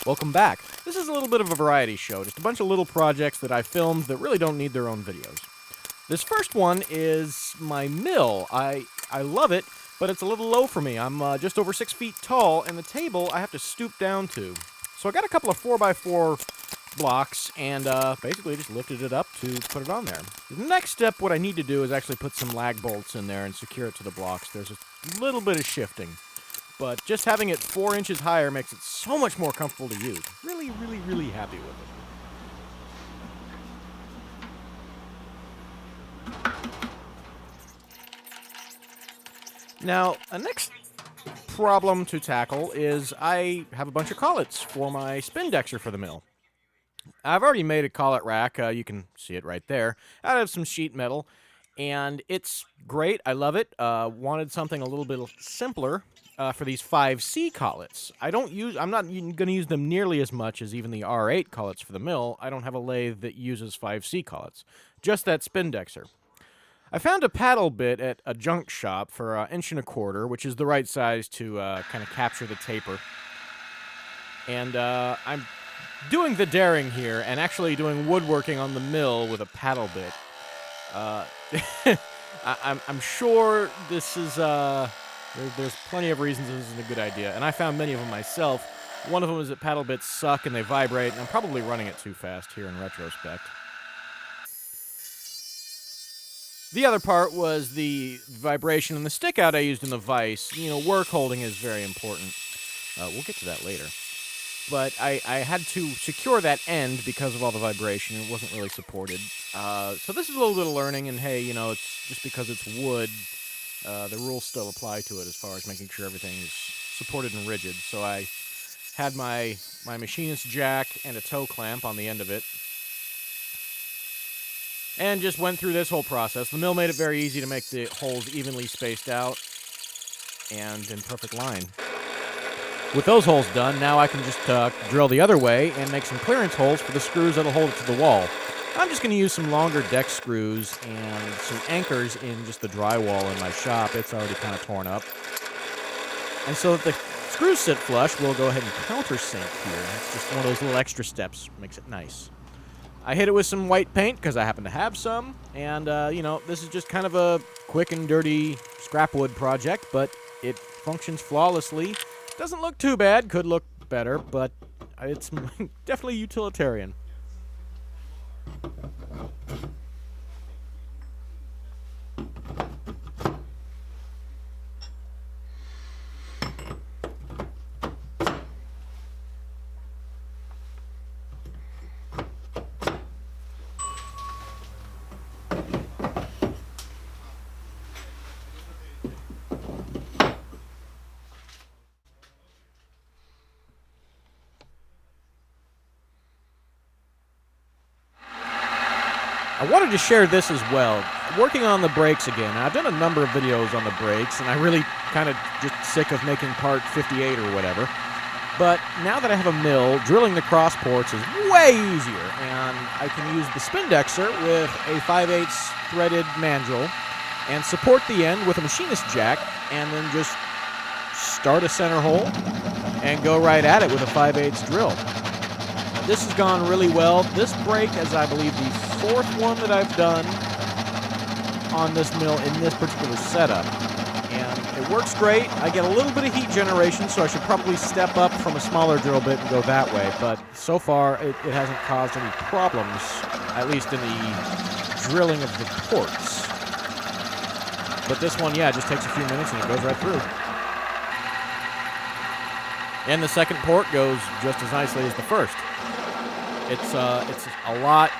Welcome back. This is a little bit of a variety show, just a bunch of little projects that I filmed that really don't need their own videos. This first one is my mill. I love it, but it's a little low for me. I'm just over 6 feet tall, and the table I have to stoop down to. So I got a couple of 4x4 blocks, and basically just lifted it up to put it on there. The next step, what I need to do is actually put some lag bolts in there and secure it to the blocks. There's a little bit of shifting. But just having it 4 inches higher makes it so much more comfortable to use. Really, really, really happy with it. Now, a next problem to tackle is I have a bunch of collets for my spindexer for the mill. I've already made a collet rack. You can see it right there. Out of some sheet metal. And it's great. I love it. Wanted something a little bit simpler. For these 5C collets. I'm not going to use them nearly as much as even the R8 collets for the mill. I don't have a lathe that uses 5C collets. Just that spindexer. I found a paddle bit at a junk shop for 1 1/4 inch, which is the right size to kind of capture the taper. And I'm doing the daring here and actually doing woodworking on the mill with a paddle bit. I'm sure this is... There's plenty of reasons this isn't a good idea, and I found many of them myself. One of them is that paddle bits suck and they vibrate, and I'm probably running it too fast here in retrospect. The other part was the vibration and the stick out I used in the vise. You know, work holding is very important. We'll get to that later. But I had to secure that end because of all the vibration. It wasn't really supported. So this is a little bit of learning, and hey, you know, it's just because it's wood... the rules still apply to it as far as making sure everything is supported and rigid. So I had my machinist jack and a toe clamp on the end of it. And just went through this whole process. The mill made it very easy to make the holes evenly spaced out and in perfect line. With those holes done, now I can just drill the other way and make some clearance holes for the screws that'll hold it to the wall. I'm just going to use some longer deck screws and some anchors in just the drywall in my shop. It's already kind of torn up. And so that the screws sit flush, we'll go ahead and countersink here. It's just one of those little extra steps. Makes it nice. I hit it with some white paint because I happen to have some. And, you know, this is just kind of a quick and dirty scrap wood project, but it functions flawlessly. Doesn't look too bad. Could look better, but it's definitely utilitarian. I wanted to share this as well. Working on the brakes again. Now, I've done a number of videos on the brakes, and I really kind of just sick of making part 58 or whatever. But now that I have a mill, drilling the cross ports is way easier, and I can use the spindexer with a 5/8 threaded mandrel and support the end with a machinist jack, and then just start a center hole and go right at it with a 5/8 drill. This has gone really well. This brake is, I believe, the 4th one that I've done on this mill in this particular setup. And it works great. I get a little bit of heat generation, so I should probably step up from a smaller drill bit and go that way. But so far, it hasn't caused any problems, at least in the drilling of the ports. But this one, yeah, just takes a few minutes and it goes right through. And the second port goes just as nicely as the first. It's a lot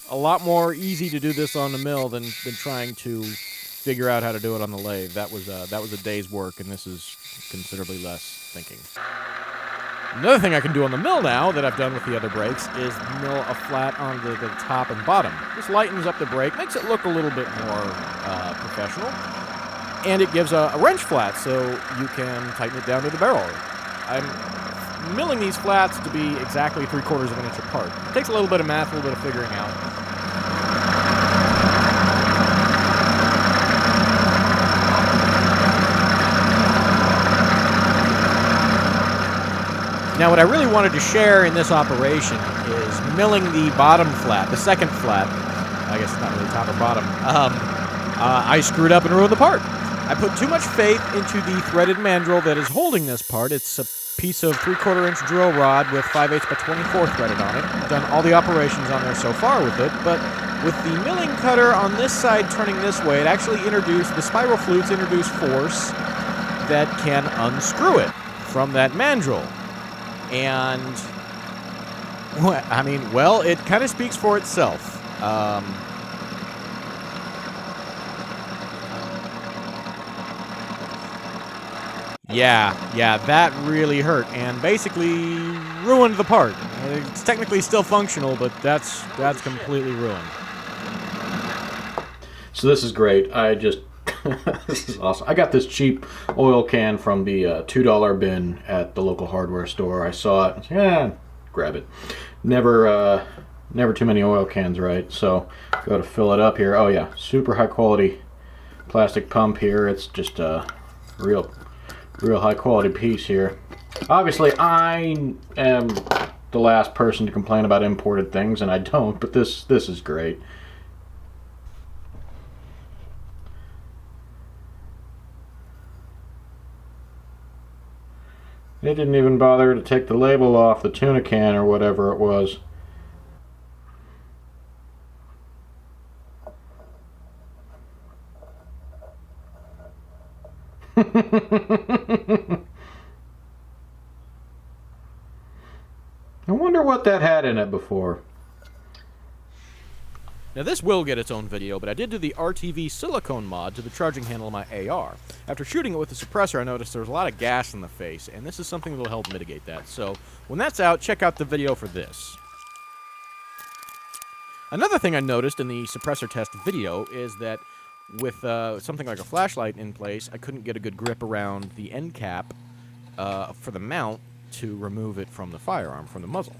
a lot more easy to do this on the mill than trying to figure out how to do it on the lathe. That was a day's work, and this is considerably less thinking. Another thing I can do on the mill now that I've done with the other brakes is mill a flat on the top and bottom. This lightens up the brake, makes it look a little bit more professional, and it gives a wrench flat so you can tighten it down to the barrel. I'm milling these flats to be exactly 3/4 of an inch apart. It takes a little bit of math, a little bit of figuring out. Now, what I really wanted to share in this operation is milling the bottom flat, the second flat. I guess it's not really top or bottom. I screwed up and ruined the part. I put too much faith into the threaded mandrel that is holding this part. It's a piece of 3/4 inch drill rod with 5/8 by 24 threaded on it. I've done all the operations on there so far with it, but with the milling cutter on this side turning this way, it actually the spiral flutes introduce force that can unscrew it from that mandrel. And, I mean, well, it kind of speaks for itself. Yeah, that really hurt and basically ruined the part. It's technically still functional, but that's completely ruined. So this is great. This is awesome. I got this cheap oil can from the $2 bin at the local hardware store. I saw it. Grab it. Never too many oil cans, right? So go to fill it up here. Oh yeah, super high quality plastic pump here. It's just a real high quality piece here. Obviously, I am the last person to complain about imported things, and I don't. But this is great. They didn't even bother to take the label off the tuna can or whatever it was. I wonder what that had in it before. Now this will get its own video, but I did do the RTV silicone mod to the charging handle of my AR. After shooting it with the suppressor, I noticed there was a lot of gas in the face, and this is something that will help mitigate that. So when that's out, check out the video for this. Another thing I noticed in the suppressor test video is that with something like a flashlight in place, I couldn't get a good grip around the end cap for the mount to remove it from the firearm, from the muzzle.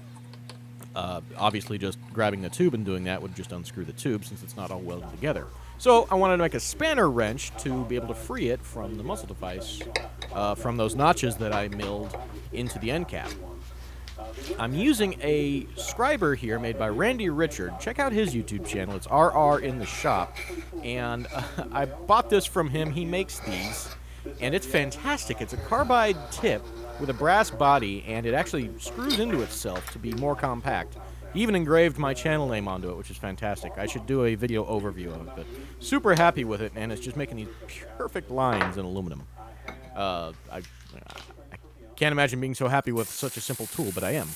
Obviously, just grabbing the tube and doing that would just unscrew the tube since it's not all welded together. So I wanted to make a spanner wrench to be able to free it from the muzzle device, from those notches that I milled into the end cap. I'm using a scriber here made by Randy Richard. Check out his YouTube channel. It's RR in the Shop. And I bought this from him. He makes these, and it's fantastic. It's a carbide tip with a brass body, and it actually screws into itself to be more compact. He even engraved my channel name onto it, which is fantastic. I should do a video overview of it, but super happy with it, and it's just making these perfect lines in aluminum. I can't imagine being so happy with such a simple tool, but I am.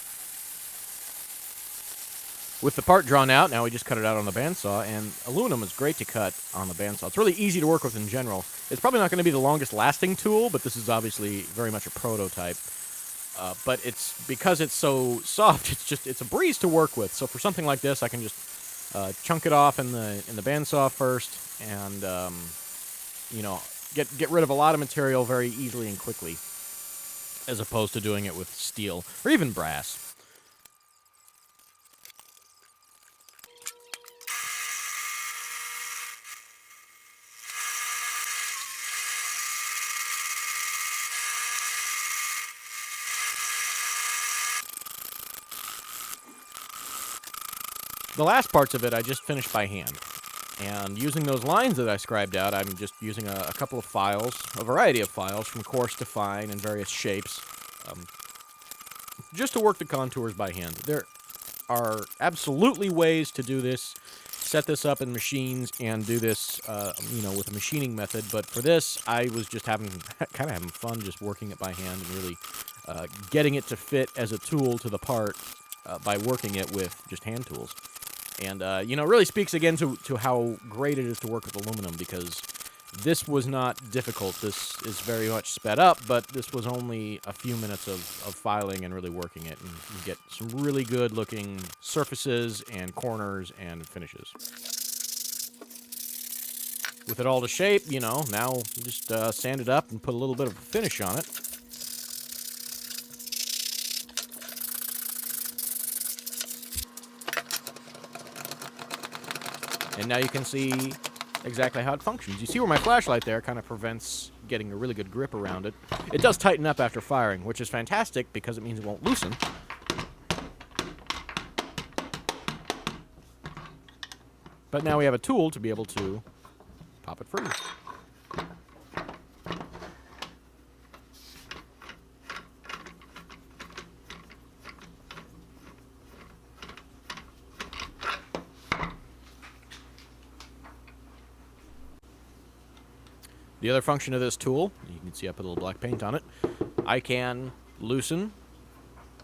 With the part drawn out, now we just cut it out on the bandsaw, and aluminum is great to cut on the bandsaw. It's really easy to work with in general. It's probably not going to be the longest lasting tool, but this is obviously very much a prototype. But because it's so soft, it's a breeze to work with. So for something like this, I can just chunk it off in the bandsaw first, and get rid of a lot of material very easily and quickly, as opposed to doing it with steel or even brass. The last parts of it I just finished by hand. And using those lines that I scribed out, I'm just using a couple of files, a variety of files, from coarse to fine in various shapes, just to work the contours by hand. There are absolutely ways to do this, set this up in machines and do this, with a machining method, but for this, I was just kind of having fun just working it by hand and really getting it to fit as a tool to the part by working it with just hand tools. And, it really speaks again to how great it is to work with aluminum, because this was not difficult. This is very much sped up, but this was only a few minutes of filing and really working it, and you get some really good-looking surfaces and corners and finishes. With it all to shape, now just sand it up and put a little bit of a finish on it. And now you can see exactly how it functions. You see where my flashlight there kind of prevents getting a really good grip around it. It does tighten up after firing, which is fantastic because it means it won't loosen. But now we have a tool to be able to pop it free. The other function of this tool, you can see I put a little black paint on it, I can loosen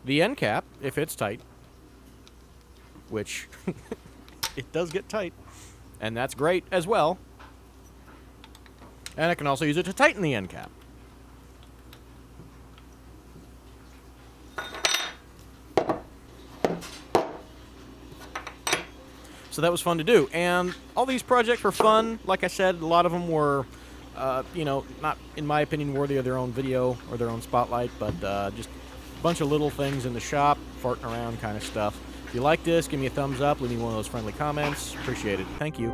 the end cap if it's tight, which it does get tight, and that's great as well. And I can also use it to tighten the end cap. So that was fun to do, and all these projects were fun. Like I said, a lot of them were you know, not, in my opinion, worthy of their own video or their own spotlight, but just a bunch of little things in the shop, farting around kind of stuff. If you like this, give me a thumbs up, leave me one of those friendly comments. Appreciate it. Thank you.